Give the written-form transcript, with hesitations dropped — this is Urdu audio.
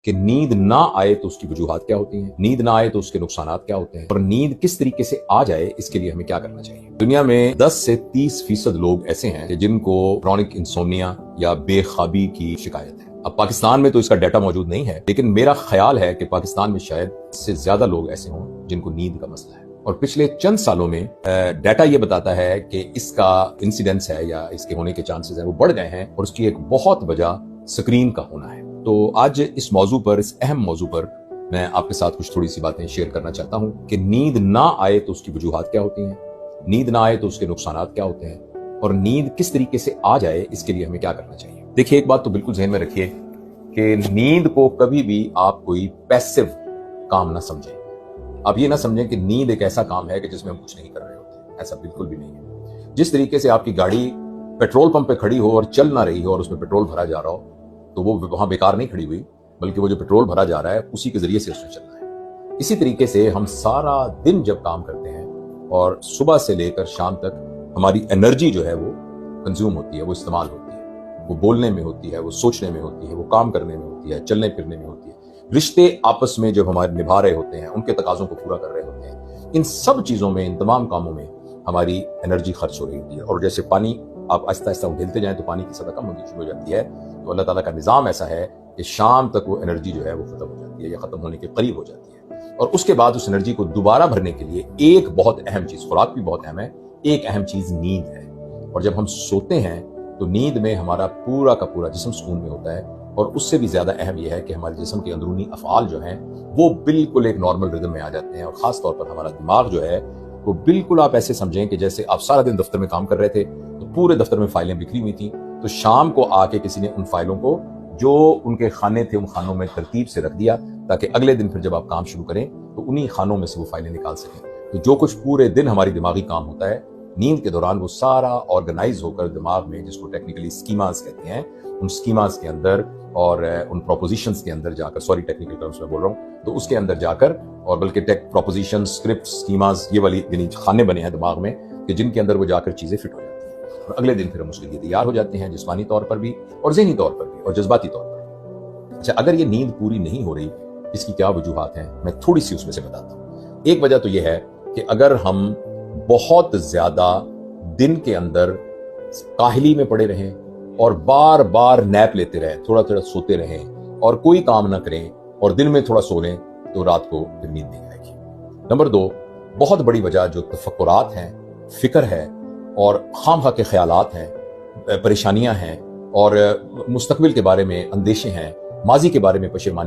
کہ نیند نہ آئے تو اس کی وجوہات کیا ہوتی ہیں، نیند نہ آئے تو اس کے نقصانات کیا ہوتے ہیں، اور نیند کس طریقے سے آ جائے اس کے لیے ہمیں کیا کرنا چاہیے۔ دنیا میں 10 سے 30% لوگ ایسے ہیں کہ جن کو کرونک انسومنیا یا بے خوابی کی شکایت ہے۔ اب پاکستان میں تو اس کا ڈیٹا موجود نہیں ہے، لیکن میرا خیال ہے کہ پاکستان میں شاید اس سے زیادہ لوگ ایسے ہوں جن کو نیند کا مسئلہ ہے، اور پچھلے چند سالوں میں ڈیٹا یہ بتاتا ہے کہ اس کا انسیڈنس ہے یا اس کے ہونے کے چانسز ہیں وہ بڑھ گئے ہیں، اور اس کی ایک بہت وجہ سکرین کا ہونا ہے۔ تو آج اس موضوع پر، اس اہم موضوع پر میں آپ کے ساتھ کچھ تھوڑی سی باتیں شیئر کرنا چاہتا ہوں کہ نیند نہ آئے تو اس کی وجوہات کیا ہوتی ہیں، نیند نہ آئے تو اس کے نقصانات کیا ہوتے ہیں، اور نیند کس طریقے سے آ جائے اس کے لیے ہمیں کیا کرنا چاہیے۔ دیکھیے، ایک بات تو بالکل ذہن میں رکھیے کہ نیند کو کبھی بھی آپ کوئی پیسو کام نہ سمجھیں۔ آپ یہ نہ سمجھیں کہ نیند ایک ایسا کام ہے کہ جس میں ہم کچھ نہیں کر رہے ہوتے، ایسا بالکل بھی نہیں ہے۔ جس طریقے سے آپ کی گاڑی پیٹرول پمپ پہ کھڑی ہو اور چل نہ رہی ہو اور اس میں پیٹرول بھرا جا رہا ہو، تو وہ وہاں بیکار نہیں کھڑی ہوئی، بلکہ وہ جو پیٹرول بھرا جا رہا ہے اسی کے ذریعے سے اس میں چلنا ہے۔ اسی طریقے سے ہم سارا دن جب کام کرتے ہیں اور صبح سے لے کر شام تک ہماری انرجی جو ہے وہ کنزیوم ہوتی ہے، وہ استعمال ہوتی ہے، وہ بولنے میں ہوتی ہے، وہ سوچنے میں ہوتی ہے، وہ کام کرنے میں ہوتی ہے، چلنے پھرنے میں ہوتی ہے، رشتے آپس میں جو ہمارے نبھا رہے ہوتے ہیں ان کے تقاضوں کو پورا کر رہے ہوتے ہیں۔ ان سب چیزوں میں، ان تمام کاموں میں ہماری انرجی خرچ ہو رہی ہوتی ہے، اور جیسے پانی آپ آہستہ آہستہ ڈھلتے جائیں تو پانی کی سطح کم ہوتی شروع ہو جاتی ہے۔ تو اللہ تعالیٰ کا نظام ایسا ہے کہ شام تک وہ انرجی جو ہے وہ ختم ہو جاتی ہے یا ختم ہونے کے قریب ہو جاتی ہے، اور اس کے بعد اس انرجی کو دوبارہ بھرنے کے لیے ایک بہت اہم چیز، خوراک بھی بہت اہم ہے، ایک اہم چیز نیند ہے۔ اور جب ہم سوتے ہیں تو نیند میں ہمارا پورا کا پورا جسم سکون میں ہوتا ہے، اور اس سے بھی زیادہ اہم یہ ہے کہ ہمارے جسم کے اندرونی افعال جو ہیں وہ بالکل ایک نارمل ردم میں آ جاتے ہیں، اور خاص طور پر ہمارا دماغ جو ہے وہ بالکل، آپ ایسے سمجھیں کہ جیسے آپ سارا دن دفتر میں کام کر رہے تھے تو پورے دفتر میں فائلیں بکھری ہوئی تھیں، تو شام کو آ کے کسی نے ان فائلوں کو جو ان کے خانے تھے ان خانوں میں ترتیب سے رکھ دیا، تاکہ اگلے دن پھر جب آپ کام شروع کریں تو انہی خانوں میں سے وہ فائلیں نکال سکیں۔ تو جو کچھ پورے دن ہماری دماغی کام ہوتا ہے، نیند کے دوران وہ سارا آرگنائز ہو کر دماغ میں، جس کو ٹیکنیکلی اسکیماز کہتے ہیں، ان اسکیماز کے اندر اور ان پروپوزیشنز کے اندر جا کر، سوری ٹیکنیکل ٹرمز میں بول رہا ہوں، تو اس کے اندر جا کر، اور بلکہ پروپوزیشن، اسکرپٹ، اسکیماز، یہ والی یعنی خانے بنے ہیں دماغ میں کہ جن کے اندر وہ جا کر چیزیں فٹ ہو جاتی ہیں، اور اگلے دن پھر ہم اس کے لیے تیار ہو جاتے ہیں، جسمانی طور پر بھی اور ذہنی طور پر بھی اور جذباتی طور پر۔ اچھا، اگر یہ نیند پوری نہیں ہو رہی، اس کی کیا وجوہات ہیں، میں تھوڑی سی اس میں سے بتاتا ہوں۔ ایک وجہ تو یہ ہے کہ اگر ہم بہت زیادہ دن کے اندر کاہلی میں پڑے رہیں اور بار بار نیپ لیتے رہیں، تھوڑا تھوڑا سوتے رہیں اور کوئی کام نہ کریں، اور دن میں تھوڑا سو لیں، تو رات کو پھر نیند نہیں آئے گی۔ نمبر 2، بہت بڑی وجہ جو تفکرات ہیں، فکر ہے، اور خام خواہ کے خیالات ہیں، پریشانیاں ہیں، اور مستقبل کے بارے میں اندیشے ہیں، ماضی کے بارے میں پشیمانی